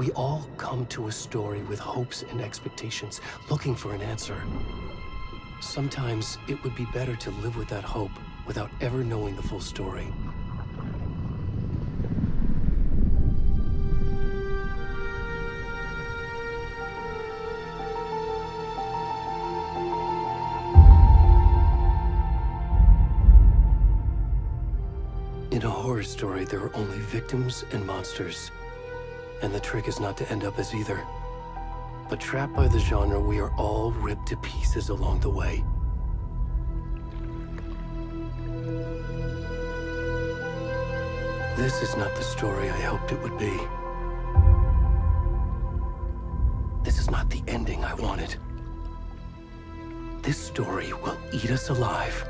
We all come to a story with hopes and expectations, looking for an answer. Sometimes it would be better to live with that hope without ever knowing the full story. In a horror story, there are only victims and monsters. And the trick is not to end up as either. But trapped by the genre, we are all ripped to pieces along the way. This is not the story I hoped it would be. This is not the ending I wanted. This story will eat us alive.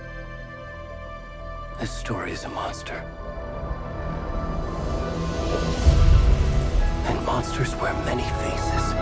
This story is a monster. And monsters wear many faces.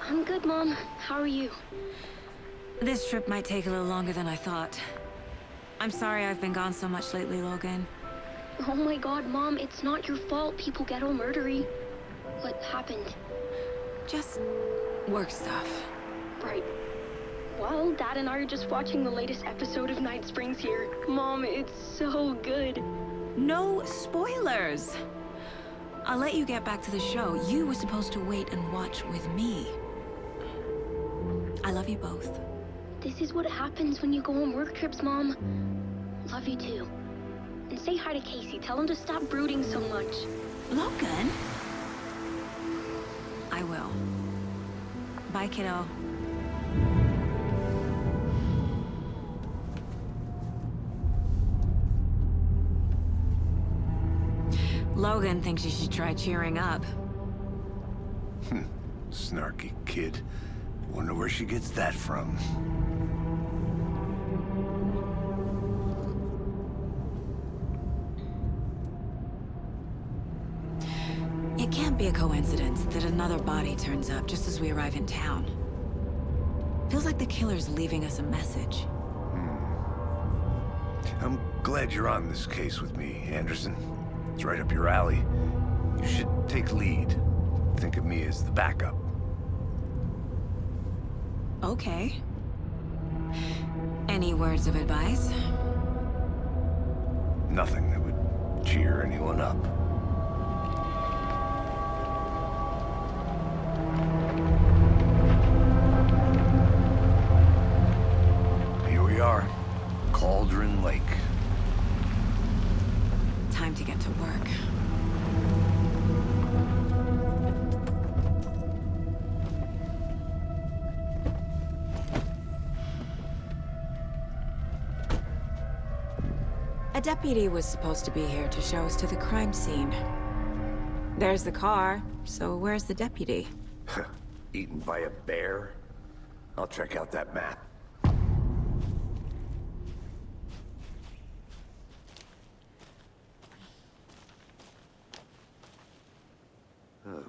I'm good, Mom. How are you? This trip might take a little longer than I thought. I'm sorry I've been gone so much lately, Logan. Oh my god, Mom, it's not your fault people get all murdery. What happened? Just work stuff. Right. Well, Dad and I are just watching the latest episode of Night Springs here. Mom, it's so good. No spoilers! I'll let you get back to the show. You were supposed to wait and watch with me. I love you both. This is what happens when you go on work trips, Mom. Love you too. And say hi to Casey. Tell him to stop brooding so much. Logan? I will. Bye, kiddo. Logan thinks you should try cheering up. Snarky kid. Wonder where she gets that from. It can't be a coincidence that another body turns up just as we arrive in town. Feels like the killer's leaving us a message. I'm glad you're on this case with me, Anderson. It's right up your alley. You should take lead. Think of me as the backup. Okay. Any words of advice? Nothing that would cheer anyone up. Here we are. Cauldron Lake. Time to get to work. A deputy was supposed to be here to show us to the crime scene. There's the car, so where's the deputy? Eaten by a bear? I'll check out that map.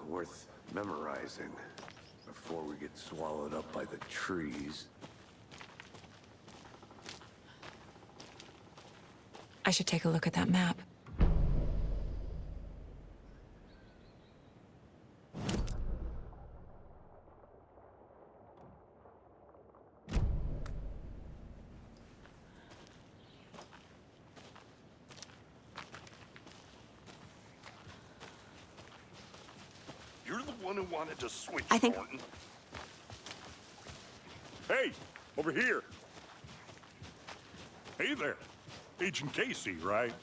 Worth memorizing before we get swallowed up by the trees. I should take a look at that map. You're the one who wanted to switch, I think- Thornton. Hey, over here. Hey there. Agent Casey, right?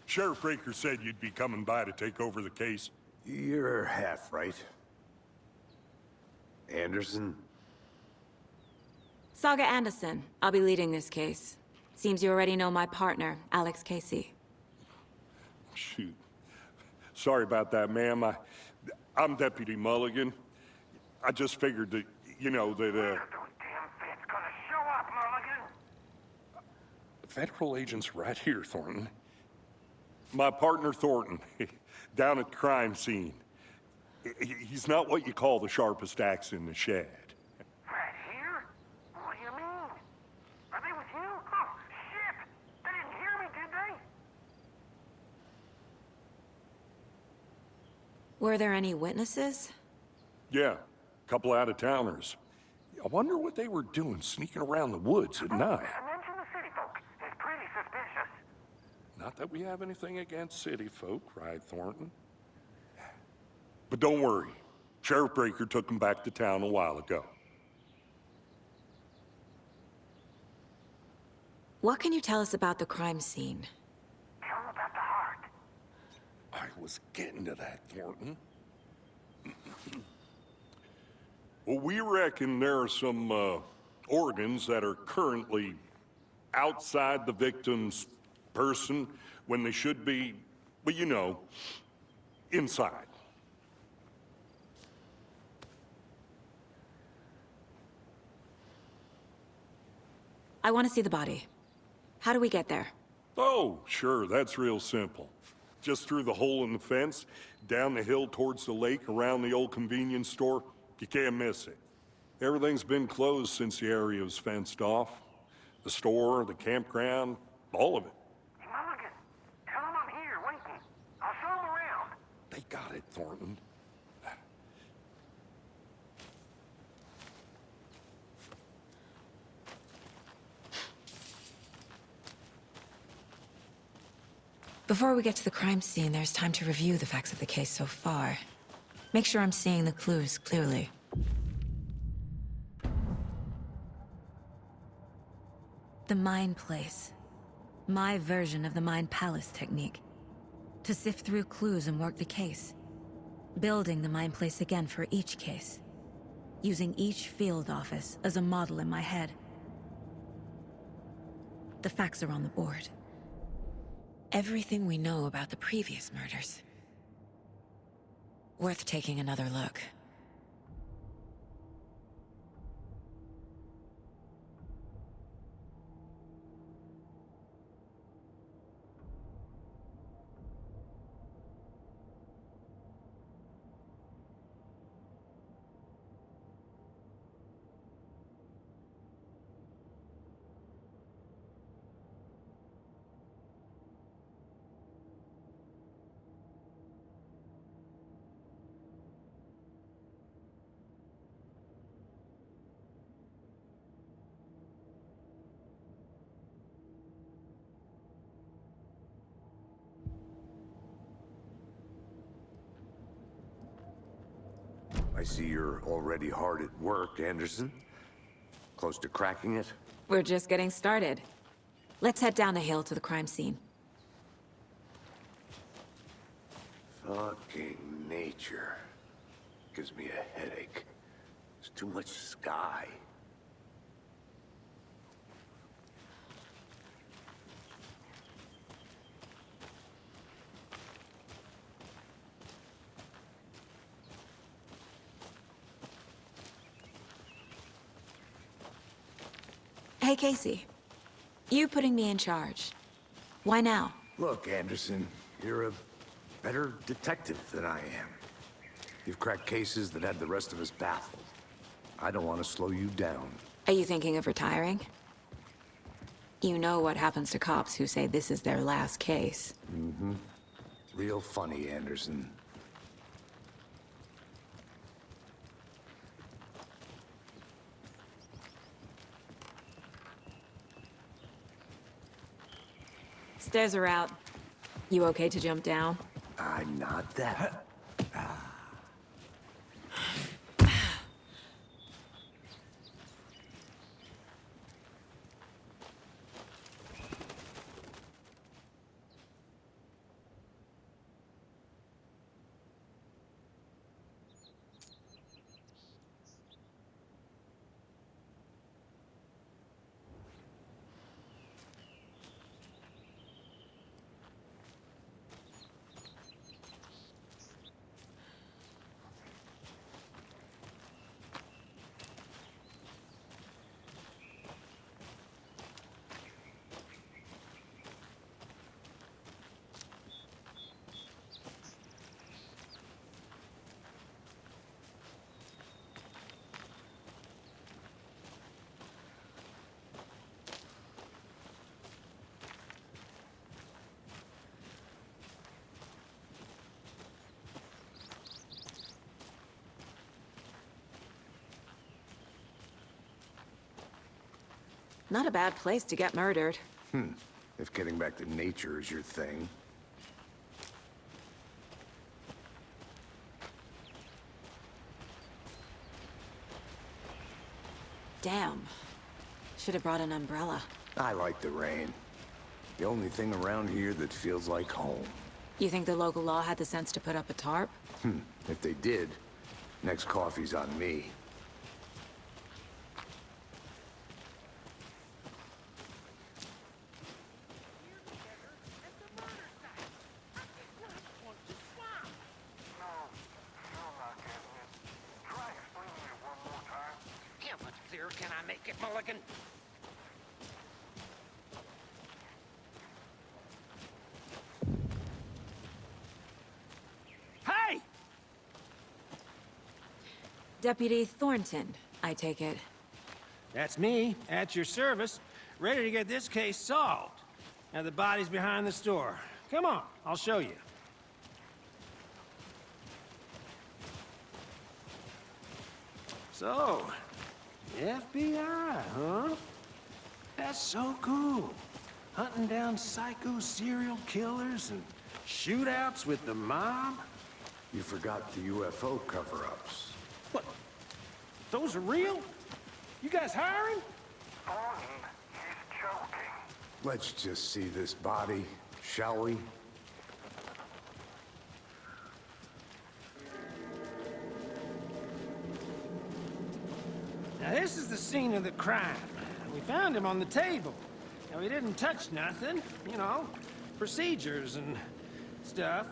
Sheriff Raker said you'd be coming by to take over the case. You're half right. Anderson? Saga Anderson. I'll be leading this case. Seems you already know my partner, Alex Casey. Shoot. Sorry about that, ma'am. I'm Deputy Mulligan. I just figured that, you know, that, Those damn feds gonna show up, Mulligan. Federal agent's right here, Thornton. My partner, Thornton, down at the crime scene. He's not what you call the sharpest axe in the shed. Right here? What do you mean? Are they with you? Oh, shit! They didn't hear me, did they? Were there any witnesses? Yeah, a couple out-of-towners. I wonder what they were doing sneaking around the woods at night. Mention the city folk. It's pretty suspicious. Not that we have anything against city folk, right, Thornton? But don't worry. Sheriff Baker took them back to town a while ago. What can you tell us about the crime scene? Tell them about the heart. I was getting to that, Thornton. Well, we reckon there are some organs that are currently outside the victim's person when they should be, well, you know, inside. I want to see the body. How do we get there? Oh, sure, that's real simple. Just through the hole in the fence, down the hill towards the lake, around the old convenience store. You can't miss it. Everything's been closed since the area was fenced off. The store, the campground, all of it. Hey, Mulligan, tell him I'm here, waiting. I'll show him around. They got it, Thornton. Before we get to the crime scene, there's time to review the facts of the case so far. Make sure I'm seeing the clues clearly. The Mind Place. My version of the Mind Palace technique. To sift through clues and work the case. Building the Mind Place again for each case. Using each field office as a model in my head. The facts are on the board. Everything we know about the previous murders. Worth taking another look. I see you're already hard at work, Anderson. Close to cracking it? We're just getting started. Let's head down the hill to the crime scene. Fucking nature. Gives me a headache. There's too much sky. Hey, Casey. You putting me in charge. Why now? Look, Anderson, you're a better detective than I am. You've cracked cases that had the rest of us baffled. I don't want to slow you down. Are you thinking of retiring? You know what happens to cops who say this is their last case. Mm-hmm. Real funny, Anderson. Stairs are out. You okay to jump down? I'm not that. Not a bad place to get murdered. If getting back to nature is your thing. Damn. Should have brought an umbrella. I like the rain. The only thing around here that feels like home. You think the local law had the sense to put up a tarp? If they did, next coffee's on me. No, still not getting it. Try explaining it one more time. How much clearer can I make it, Mulligan? Deputy Thornton, I take it. That's me, at your service, ready to get this case solved. Now the body's behind the store. Come on, I'll show you. So, FBI, huh? That's so cool. Hunting down psycho serial killers and shootouts with the mob? You forgot the UFO cover-ups. What? Those are real? You guys hiring? Thornton, he's joking. Let's just see this body, shall we? Now this is the scene of the crime. We found him on the table. Now he didn't touch nothing, you know, procedures and stuff.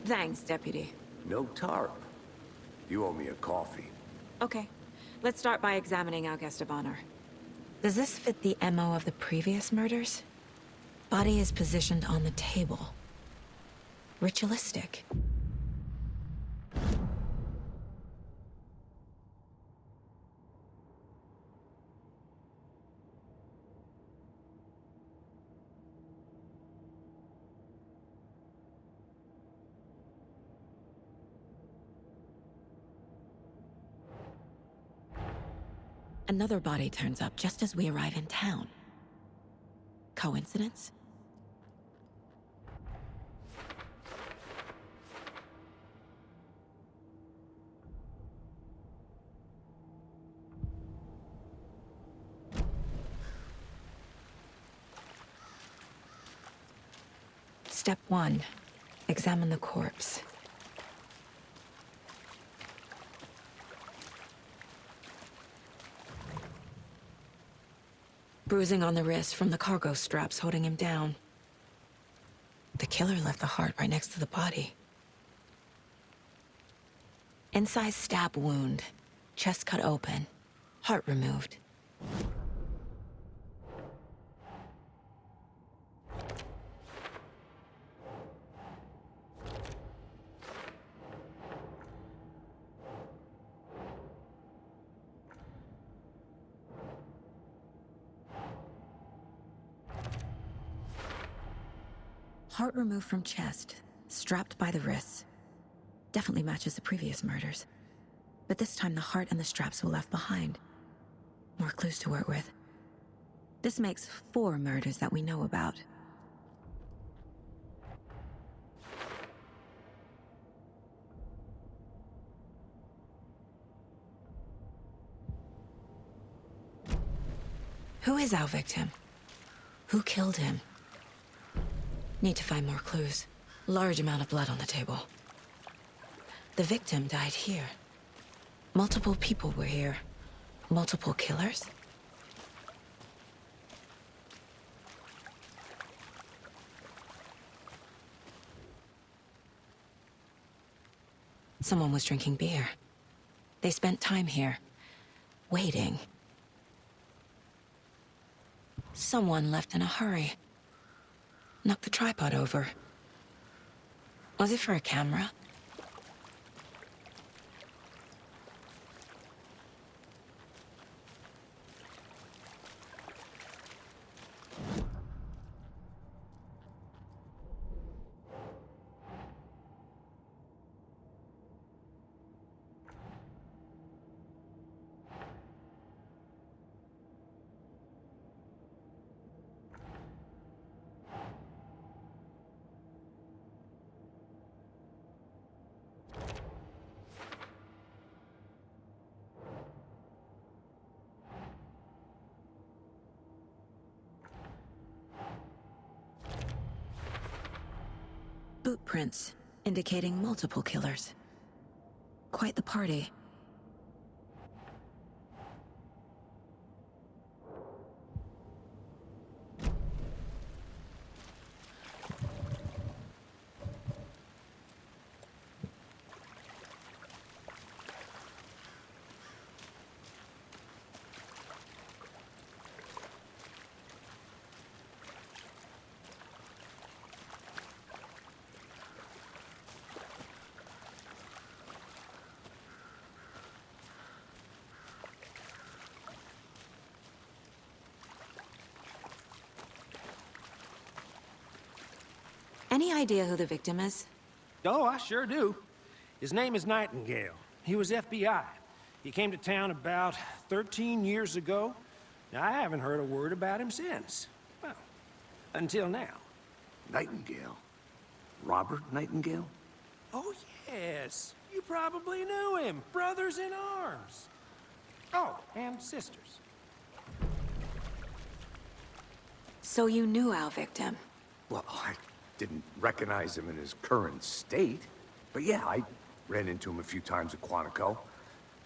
Thanks, Deputy. No tarp. You owe me a coffee. Okay. Let's start by examining our guest of honor. Does this fit the MO of the previous murders? Body is positioned on the table. Ritualistic. Another body turns up just as we arrive in town. Coincidence? Step 1. Examine the corpse. Bruising on the wrist from the cargo straps holding him down. The killer left the heart right next to the body. Incised stab wound. Chest cut open. Heart removed. Heart removed from chest, strapped by the wrists. Definitely matches the previous murders. But this time the heart and the straps were left behind. More clues to work with. This makes 4 murders that we know about. Who is our victim? Who killed him? Need to find more clues. Large amount of blood on the table. The victim died here. Multiple people were here. Multiple killers? Someone was drinking beer. They spent time here, waiting. Someone left in a hurry. Knocked the tripod over. Was it for a camera? Boot prints, indicating multiple killers. Quite the party. Any idea who the victim is? Oh, I sure do. His name is Nightingale. He was FBI. He came to town about 13 years ago. Now, I haven't heard a word about him since. Well, until now. Nightingale? Robert Nightingale? Oh, yes. You probably knew him. Brothers in arms. Oh, and sisters. So you knew our victim? Well, I didn't recognize him in his current state. But yeah, I ran into him a few times at Quantico.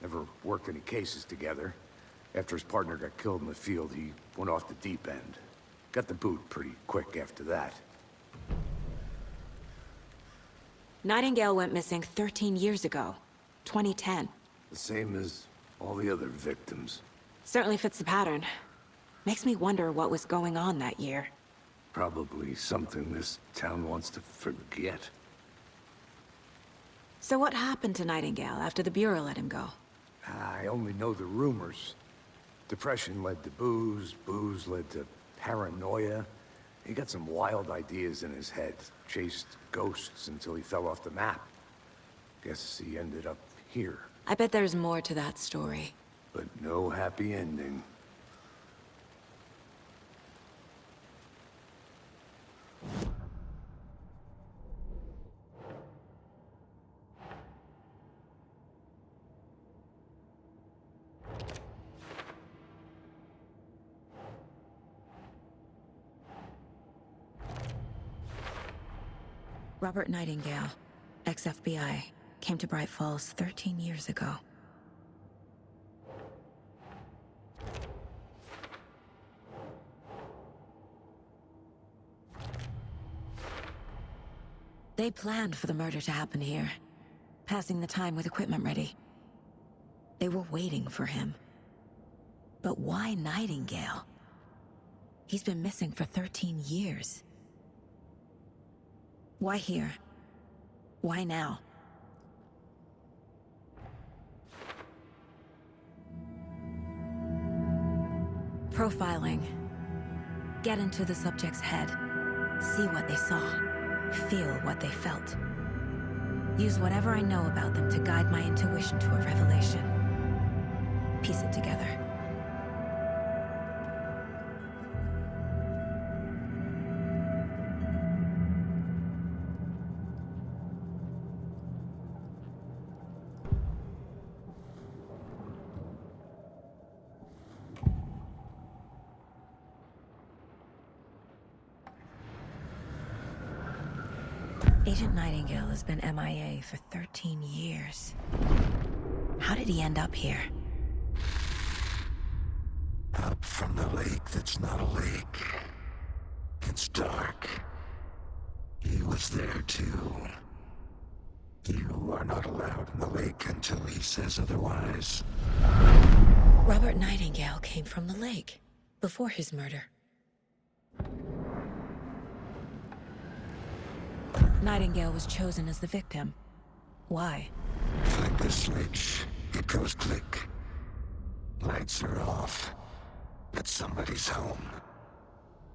Never worked any cases together. After his partner got killed in the field, he went off the deep end. Got the boot pretty quick after that. Nightingale went missing 13 years ago. 2010. The same as all the other victims. Certainly fits the pattern. Makes me wonder what was going on that year. Probably something this town wants to forget. So what happened to Nightingale after the Bureau let him go? I only know the rumors. Depression led to booze, booze led to paranoia. He got some wild ideas in his head, chased ghosts until he fell off the map. Guess he ended up here, I bet there's more to that story. but no happy ending. Robert Nightingale, ex-FBI, came to Bright Falls 13 years ago. They planned for the murder to happen here, passing the time with equipment ready. They were waiting for him. But why Nightingale? He's been missing for 13 years. Why here? Why now? Profiling. Get into the subject's head. See what they saw. Feel what they felt. Use whatever I know about them to guide my intuition to a revelation. Piece it together. Agent Nightingale has been MIA for 13 years. How did he end up here? Up from the lake that's not a lake. It's dark. He was there too. You are not allowed in the lake until he says otherwise. Robert Nightingale came from the lake, before his murder. Nightingale was chosen as the victim. Why? Flick the switch, it goes click. Lights are off. But somebody's home.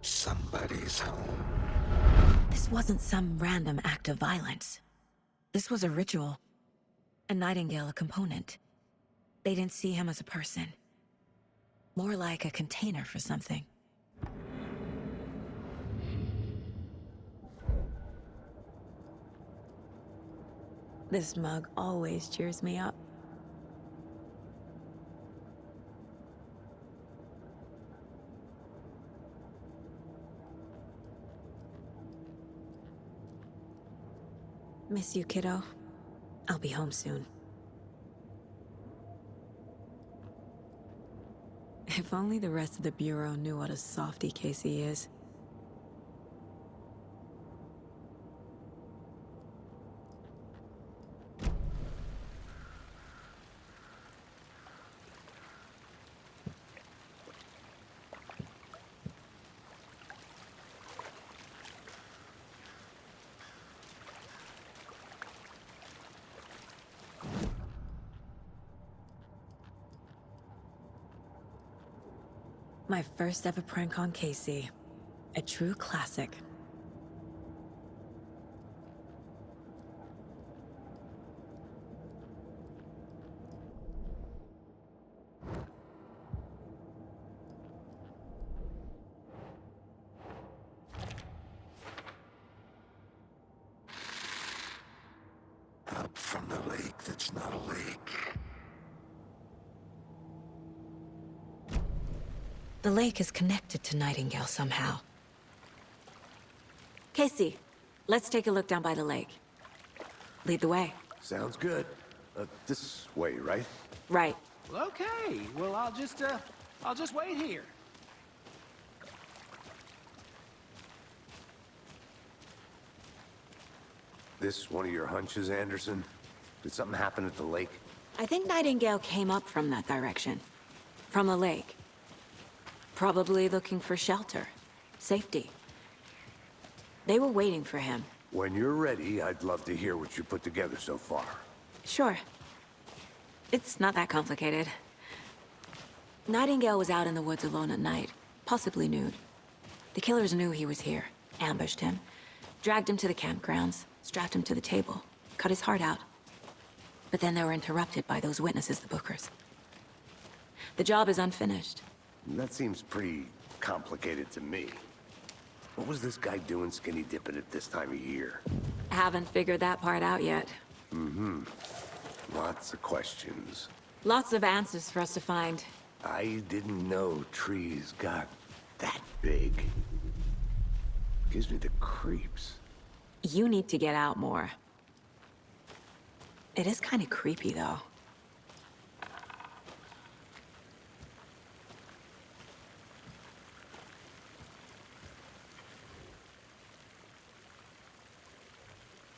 Somebody's home. This wasn't some random act of violence. This was a ritual. And Nightingale a component. They didn't see him as a person. More like a container for something. This mug always cheers me up. Miss you, kiddo. I'll be home soon. If only the rest of the Bureau knew what a softy Casey is. My first ever prank on Casey. A true classic. that's not a lake. The lake is connected to Nightingale somehow. Casey, let's take a look down by the lake. Lead the way. Sounds good. This way, right? Right. Well, okay. Well, I'll just wait here. This one of your hunches, Anderson? Did something happen at the lake? I think Nightingale came up from that direction. From the lake. Probably looking for shelter. Safety. They were waiting for him. When you're ready, I'd love to hear what you put together so far. Sure. It's not that complicated. Nightingale was out in the woods alone at night, possibly nude. The killers knew he was here, ambushed him, dragged him to the campgrounds, strapped him to the table, cut his heart out. But then they were interrupted by those witnesses, the Bookers. The job is unfinished. That seems pretty complicated to me. What was this guy doing skinny dipping at this time of year? Haven't figured that part out yet. Mm-hmm. Lots of questions. Lots of answers for us to find. I didn't know trees got that big. Gives me the creeps. You need to get out more. It is kind of creepy, though.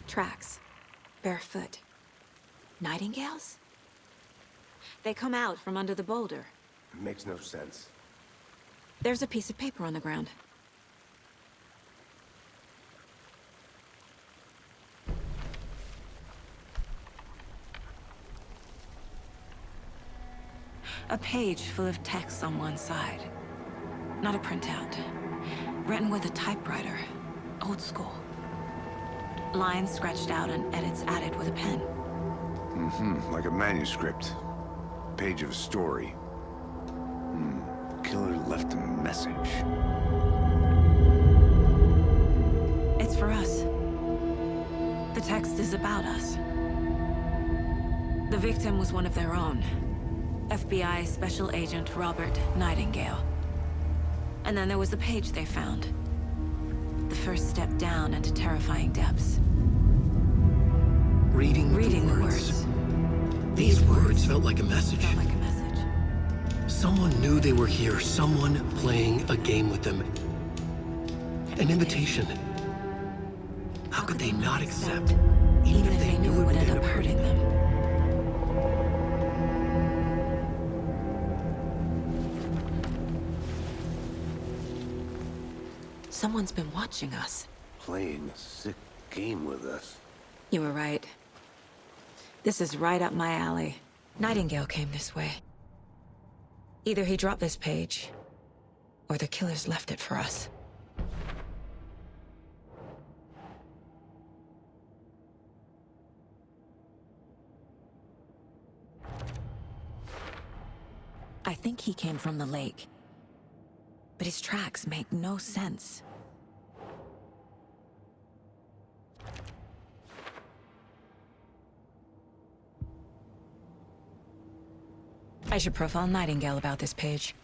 Tracks. Barefoot. Nightingales? They come out from under the boulder. It makes no sense. There's a piece of paper on the ground. A page full of text on one side. Not a printout. Written with a typewriter. Old school. Lines scratched out and edits added with a pen. Mm-hmm. Like a manuscript. Page of a story. Killer left a message. It's for us. The text is about us. The victim was one of their own. FBI Special Agent Robert Nightingale. And then there was the page they found. The first step down into terrifying depths. Reading the words. These words felt like a message. Felt like a message. Someone knew they were here, someone playing a game with them. An invitation. How could they not accept, even if they knew it would end up hurting them? Someone's been watching us. Playing a sick game with us. You were right. This is right up my alley. Nightingale came this way. Either he dropped this page, or the killers left it for us. I think he came from the lake. But his tracks make no sense. I should profile Nightingale about this page.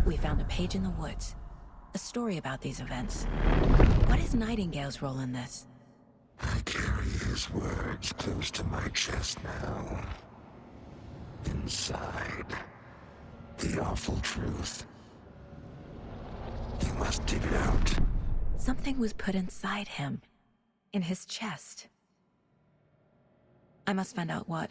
We found a page in the woods. A story about these events. What is Nightingale's role in this? I carry his words close to my chest now. Inside, the awful truth. You must dig it out. Something was put inside him. In his chest. I must find out what.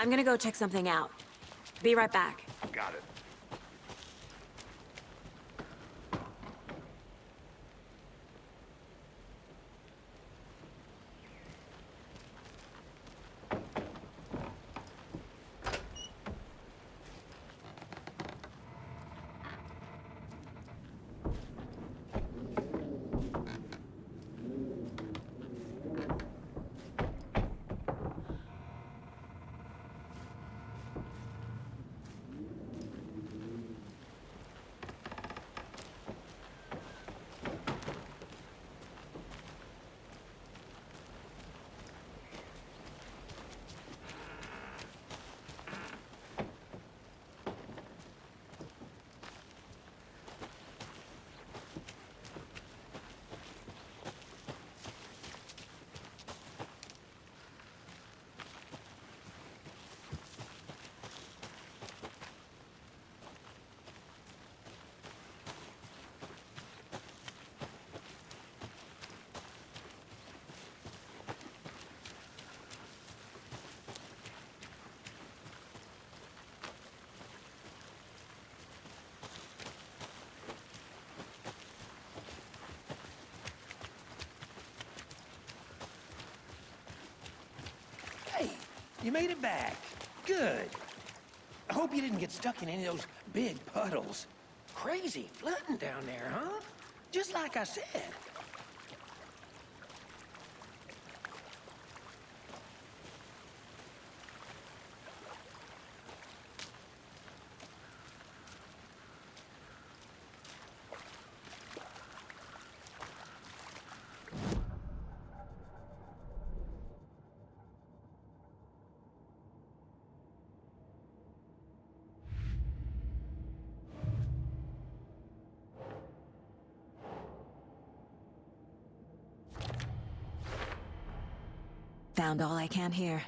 I'm gonna go check something out. Be right back. Got it. Hey, you made it back. Good. I hope you didn't get stuck in any of those big puddles. Crazy flooding down there, huh? Just like I said. Found all I can here.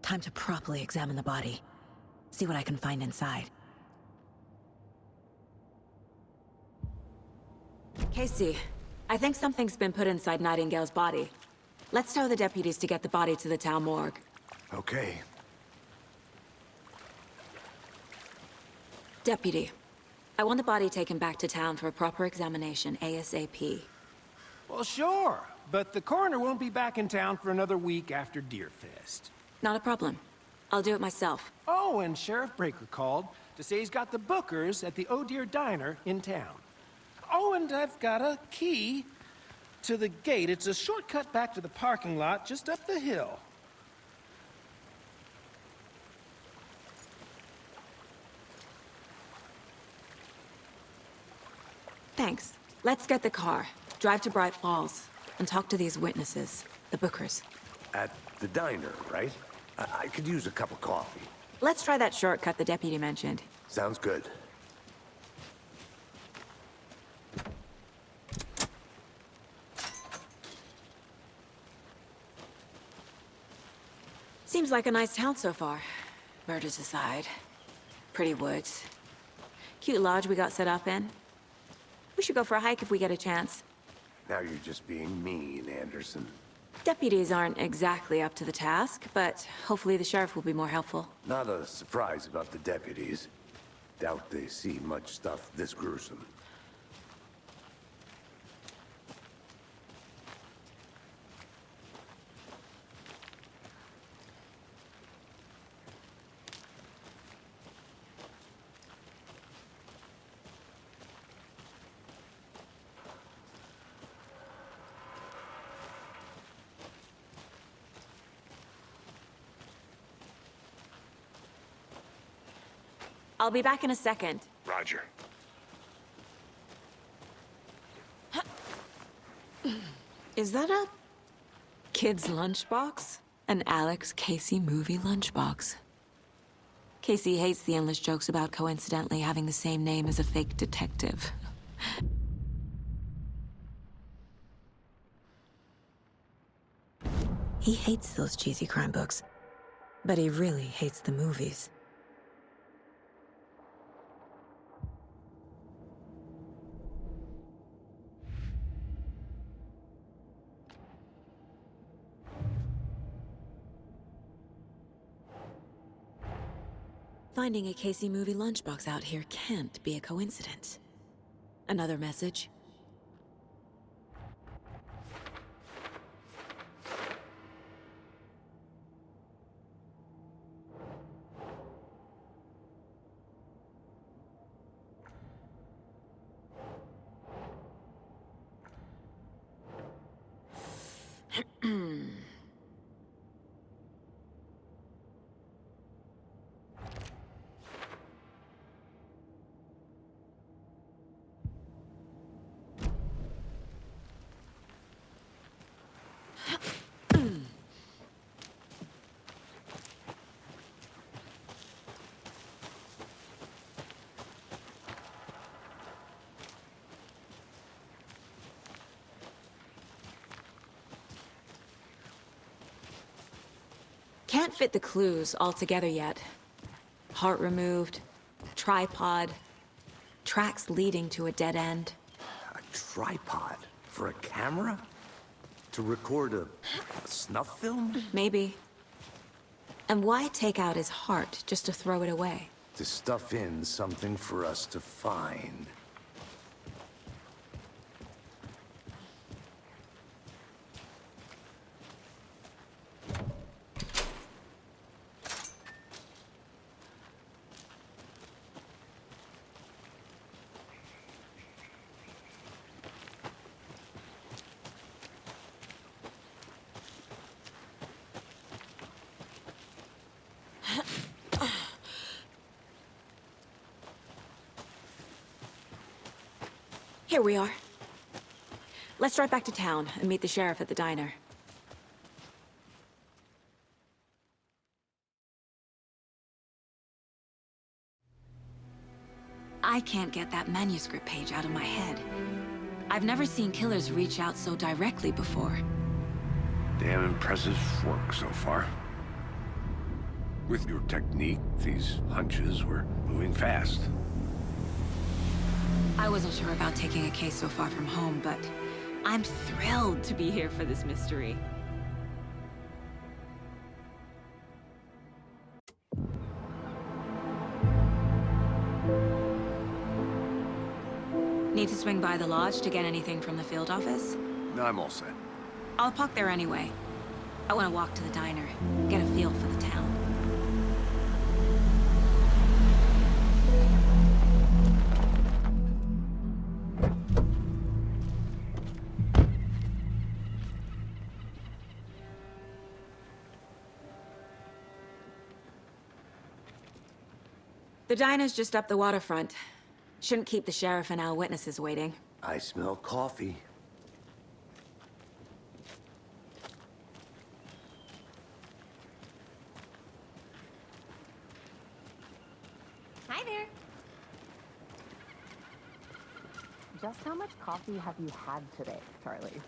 Time to properly examine the body. See what I can find inside. Casey, I think something's been put inside Nightingale's body. Let's tell the deputies to get the body to the town morgue. Okay. Deputy, I want the body taken back to town for a proper examination ASAP. Well, sure. But the coroner won't be back in town for another week after Deerfest. Not a problem. I'll do it myself. Oh, and Sheriff Breaker called to say he's got the bookers at the Oh Dear Diner in town. Oh, and I've got a key to the gate. It's a shortcut back to the parking lot just up the hill. Thanks. Let's get the car, drive to Bright Falls, and talk to these witnesses, the bookers. At the diner, right? I could use a cup of coffee. Let's try that shortcut the deputy mentioned. Sounds good. Seems like a nice town so far. Murders aside. Pretty woods. Cute lodge we got set up in. We should go for a hike if we get a chance. Now you're just being mean, Anderson. Deputies aren't exactly up to the task, but hopefully the sheriff will be more helpful. Not a surprise about the deputies. Doubt they see much stuff this gruesome. I'll be back in a second. Roger. Is that a kid's lunchbox? An Alex Casey movie lunchbox. Casey hates the endless jokes about coincidentally having the same name as a fake detective. He hates those cheesy crime books, but he really hates the movies. finding a Casey movie lunchbox out here can't be a coincidence. Another message? Can't fit the clues all together yet. Heart removed, tripod, tracks leading to a dead end. A tripod? For a camera? To record a snuff film? Maybe. And why take out his heart just to throw it away? To stuff in something for us to find. Here we are. Let's drive back to town and meet the sheriff at the diner. I can't get that manuscript page out of my head. I've never seen killers reach out so directly before. Damn impressive work so far. With your technique, these hunches were moving fast. I wasn't sure about taking a case so far from home, but I'm thrilled to be here for this mystery. Need to swing by the lodge to get anything from the field office? No, I'm all set. I'll park there anyway. I want to walk to the diner, get a feel for the town. The diner's just up the waterfront. Shouldn't keep the sheriff and our witnesses waiting. I smell coffee. Hi there. Just how much coffee have you had today, Charlie?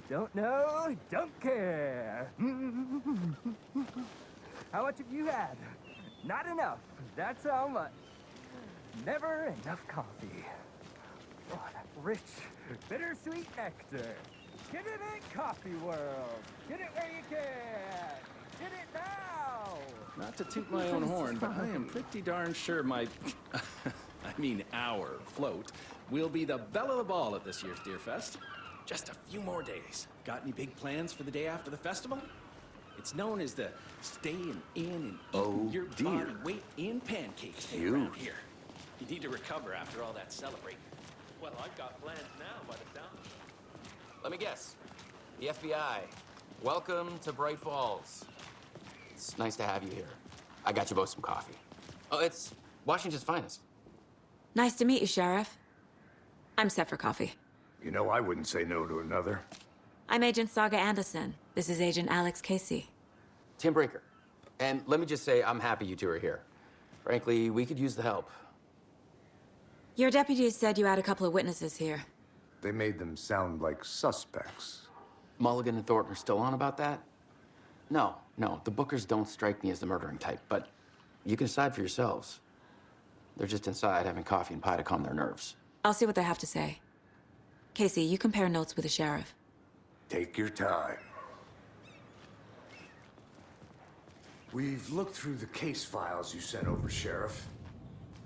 Don't know, don't care. How much have you had? Not enough. That's how much. Never enough coffee. Oh, that rich, bittersweet nectar. Get it in Coffee World. Get it where you can. Get it now. Not to toot my own horn, but I am pretty darn sure my, our float will be the belle of the ball at this year's Deer Fest. Just a few more days. Got any big plans for the day after the festival? It's known as the staying in and eating your body weight in pancakes day around here. You need to recover after all that celebrating. Well, I've got plans now by the sound of it. Let me guess. The FBI. Welcome to Bright Falls. It's nice to have you here. I got you both some coffee. Oh, it's Washington's finest. Nice to meet you, Sheriff. I'm set for coffee. You know, I wouldn't say no to another. I'm Agent Saga Anderson. This is Agent Alex Casey. Tim Breaker. And let me just say, I'm happy you two are here. Frankly, we could use the help. Your deputies said you had a couple of witnesses here. They made them sound like suspects. Mulligan and Thornton are still on about that? No, the Bookers don't strike me as the murdering type, but you can decide for yourselves. They're just inside having coffee and pie to calm their nerves. I'll see what they have to say. Casey, you compare notes with the sheriff. Take your time. We've looked through the case files you sent over, Sheriff.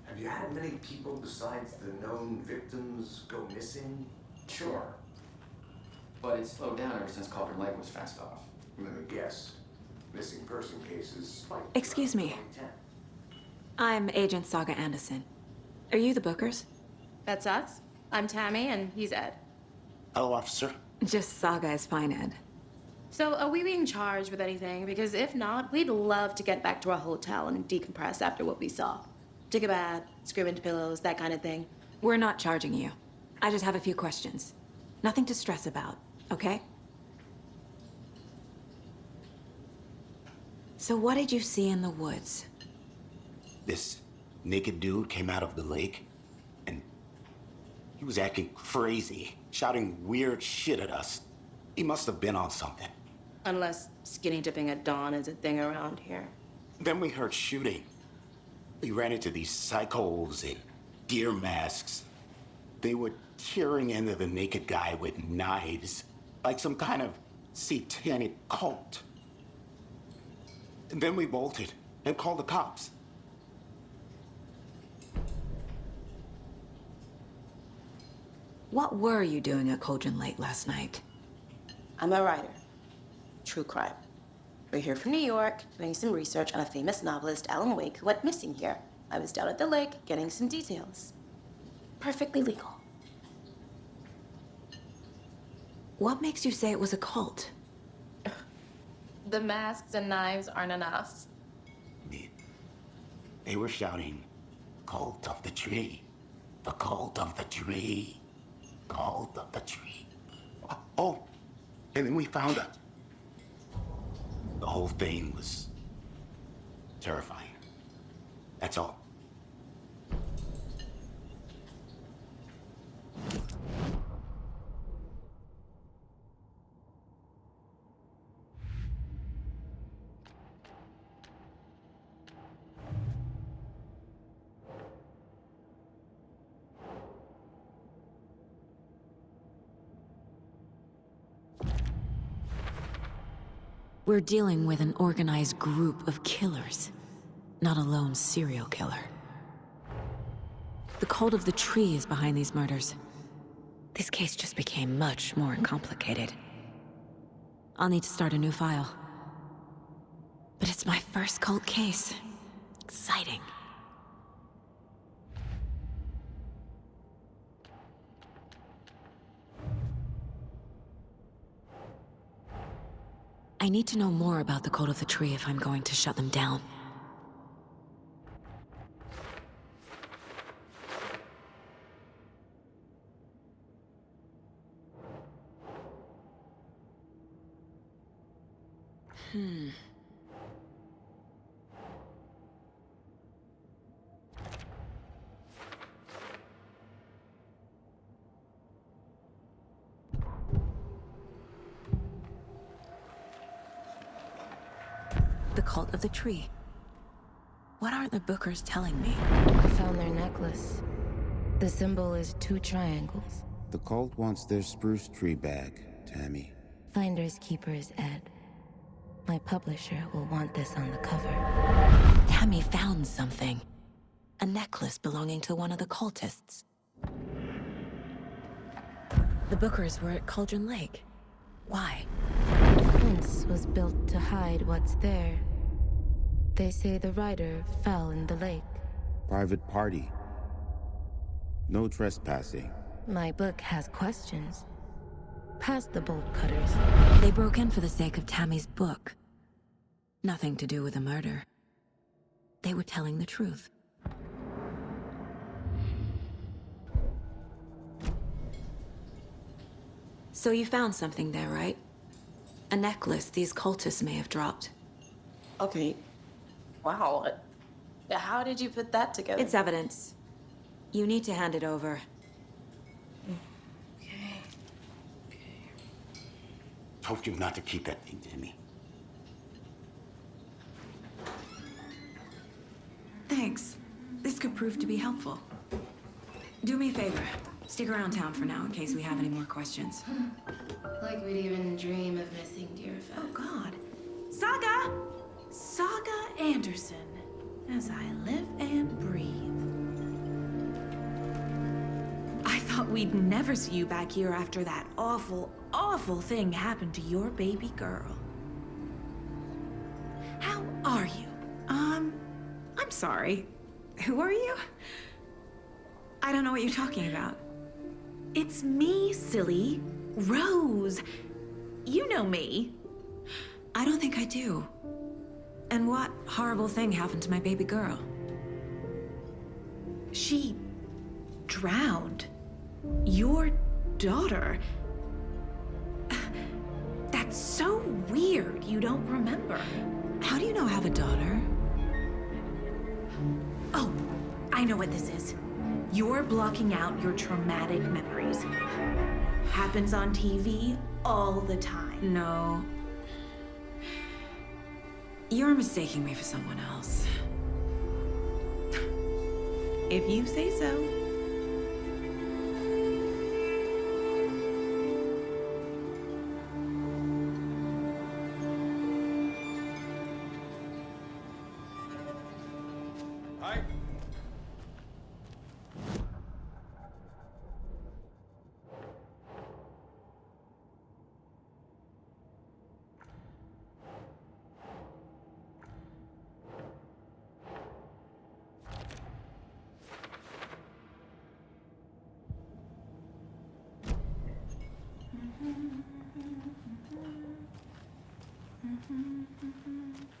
Have you had many people besides the known victims go missing? Sure. But it's slowed down ever since Cauldron Lake was fenced off. Let me guess. Missing person cases spiked. Excuse me. 2010. I'm Agent Saga Anderson. Are you the Bookers? That's us. I'm Tammy, and he's Ed. Hello, officer. Just Saga is fine, Ed. So, are we being charged with anything? Because if not, we'd love to get back to our hotel and decompress after what we saw. Take a bath, scream into pillows, that kind of thing. We're not charging you. I just have a few questions. Nothing to stress about, okay? So what did you see in the woods? This naked dude came out of the lake, and he was acting crazy, shouting weird shit at us. He must have been on something. Unless skinny dipping at dawn is a thing around here. Then we heard shooting. We ran into these psychos in deer masks. They were tearing into the naked guy with knives, like some kind of satanic cult. And then we bolted and called the cops. What were you doing at Cauldron Lake last night? I'm a writer. True crime. We're here from New York, doing some research on a famous novelist, Alan Wake, who went missing here. I was down at the lake, getting some details. Perfectly legal. What makes you say it was a cult? The masks and knives aren't enough. They were shouting, "Cult of the tree, the cult of the tree, cult of the tree." Oh, and then we found it. The whole thing was terrifying. That's all. We're dealing with an organized group of killers, not a lone serial killer. The cult of the tree is behind these murders. This case just became much more complicated. I'll need to start a new file. But it's my first cult case. Exciting. I need to know more about the cult of the tree if I'm going to shut them down. The cult of the tree. What aren't the Bookers telling me? I found their necklace. The symbol is 2 triangles. The cult wants their spruce tree back, Tammy. Finders keepers, Ed. My publisher will want this on the cover. Tammy found something. A necklace belonging to one of the cultists. The Bookers were at Cauldron Lake. Why? The fence was built to hide what's there. They say the writer fell in the lake. Private party. No trespassing. My book has questions. Past the bolt cutters. They broke in for the sake of Tammy's book. Nothing to do with the murder. They were telling the truth. So you found something there, right? A necklace these cultists may have dropped. Okay. Wow. How did you put that together? It's evidence. You need to hand it over. Told you not to keep that thing, Tammy. Thanks. This could prove to be helpful. Do me a favor. Stick around town for now in case we have any more questions. Like we'd even dream of missing Deerfest. Oh, God. Saga! Saga Anderson, as I live and breathe. I thought we'd never see you back here after that awful, awful thing happened to your baby girl. How are you? I'm sorry. Who are you? I don't know what you're talking about. It's me, silly. Rose. You know me. I don't think I do. And what horrible thing happened to my baby girl? She drowned. Your daughter. That's so weird you don't remember. How do you know I have a daughter? Oh, I know what this is. You're blocking out your traumatic memories. Happens on TV all the time. No. You're mistaking me for someone else. If you say so. Hi.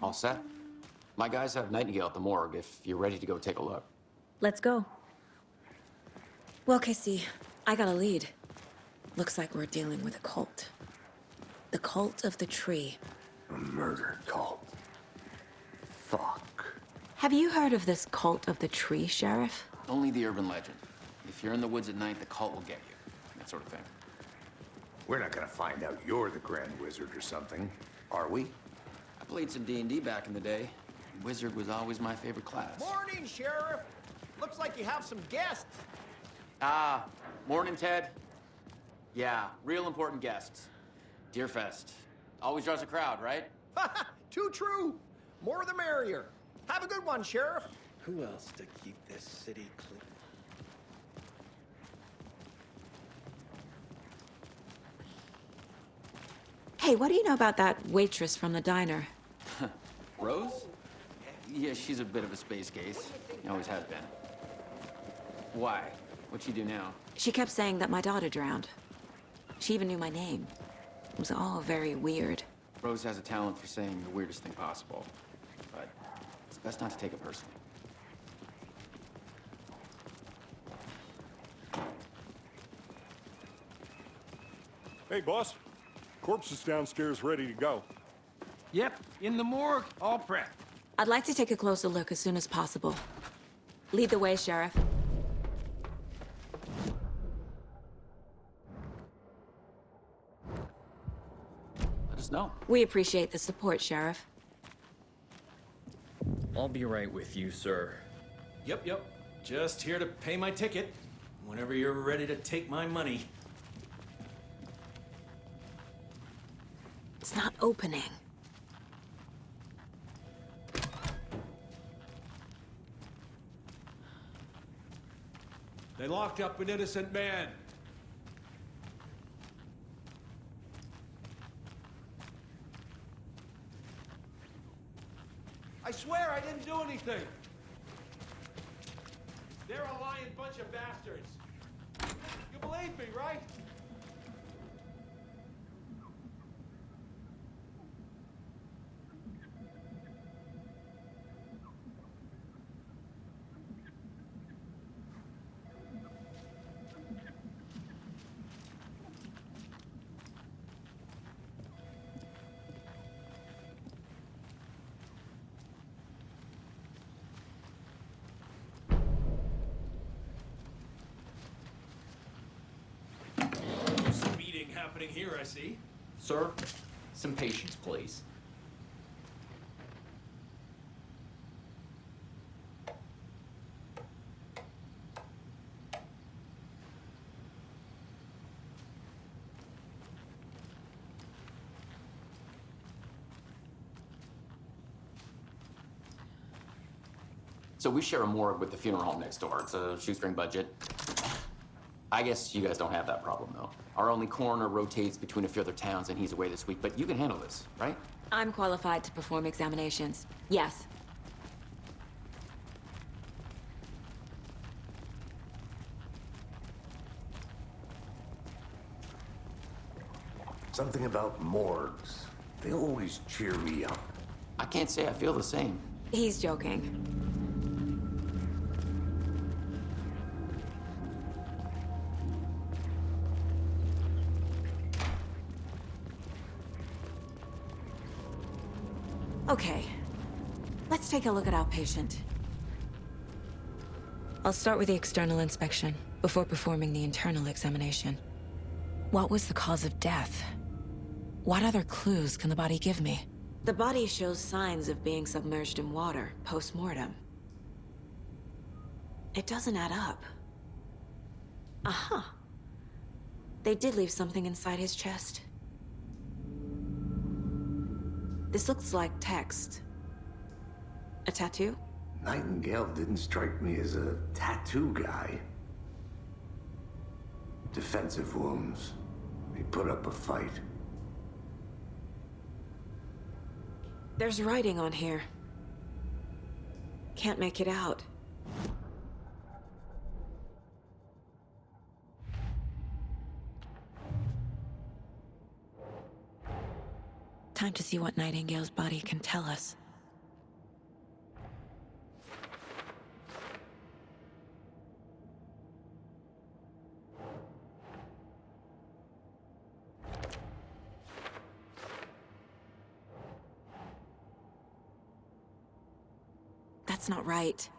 All set? My guys have Nightingale at the morgue if you're ready to go take a look. Let's go. Well, Casey, I got a lead. Looks like we're dealing with a cult. The cult of the tree. A murder cult. Fuck. Have you heard of this cult of the tree, Sheriff? Only the urban legend. If you're in the woods at night, the cult will get you. That sort of thing. We're not gonna find out you're the Grand Wizard or something, are we? I played some D&D back in the day. Wizard was always my favorite class. Morning, Sheriff. Looks like you have some guests. Ah, morning, Ted. Yeah, real important guests. Deerfest. Always draws a crowd, right? Too true. More the merrier. Have a good one, Sheriff. Who else to keep this city clean? Hey, what do you know about that waitress from the diner? Rose? Yeah, she's a bit of a space case. Always has been. Why? What'd she do now? She kept saying that my daughter drowned. She even knew my name. It was all very weird. Rose has a talent for saying the weirdest thing possible. But it's best not to take it personally. Hey, boss. Corpse is downstairs ready to go. Yep, in the morgue, all prepped. I'd like to take a closer look as soon as possible. Lead the way, Sheriff. Let us know. We appreciate the support, Sheriff. I'll be right with you, sir. Yep. Just here to pay my ticket. Whenever you're ready to take my money. It's not opening. They locked up an innocent man. I swear I didn't do anything. They're a lying bunch of bastards. You believe me, right? Happening here, I see. Sir, some patience, please. So we share a morgue with the funeral home next door. It's a shoestring budget. I guess you guys don't have that problem, though. Our only coroner rotates between a few other towns, and he's away this week, but you can handle this, right? I'm qualified to perform examinations. Yes. Something about morgues. They always cheer me up. I can't say I feel the same. He's joking. Okay, let's take a look at our patient. I'll start with the external inspection before performing the internal examination. What was the cause of death? What other clues can the body give me? The body shows signs of being submerged in water post-mortem. It doesn't add up. Aha. They did leave something inside his chest. This looks like text. A tattoo? Nightingale didn't strike me as a tattoo guy. Defensive wounds. He put up a fight. There's writing on here. Can't make it out. Time to see what Nightingale's body can tell us. That's not right.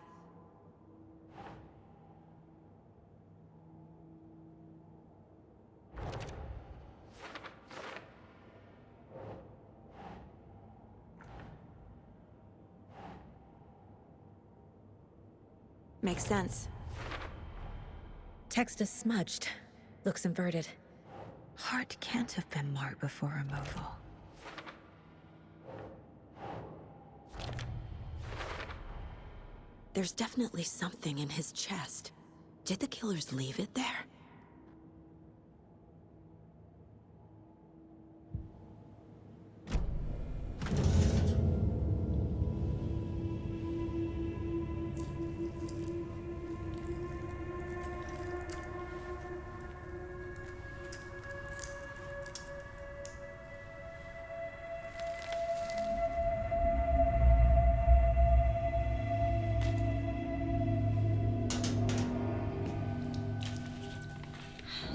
Makes sense. Text is smudged. Looks inverted. Heart can't have been marked before removal. There's definitely something in his chest. Did the killers leave it there?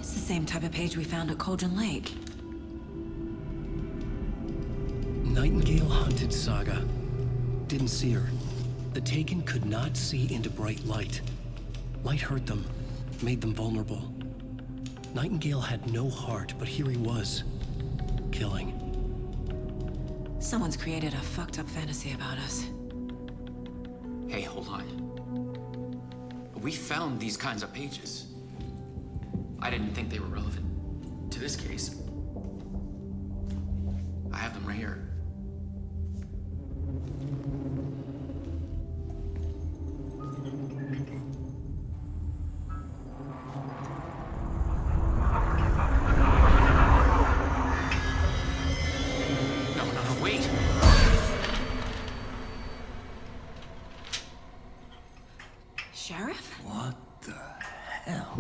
Same type of page we found at Cauldron Lake. Nightingale hunted Saga. Didn't see her. The Taken could not see into bright light. Light hurt them, made them vulnerable. Nightingale had no heart, but here he was, killing. Someone's created a fucked up fantasy about us. Hey, hold on. We found these kinds of pages. I didn't think they were relevant to this case. I have them right here. No, wait! Sheriff? What the hell?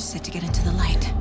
set to get into the light.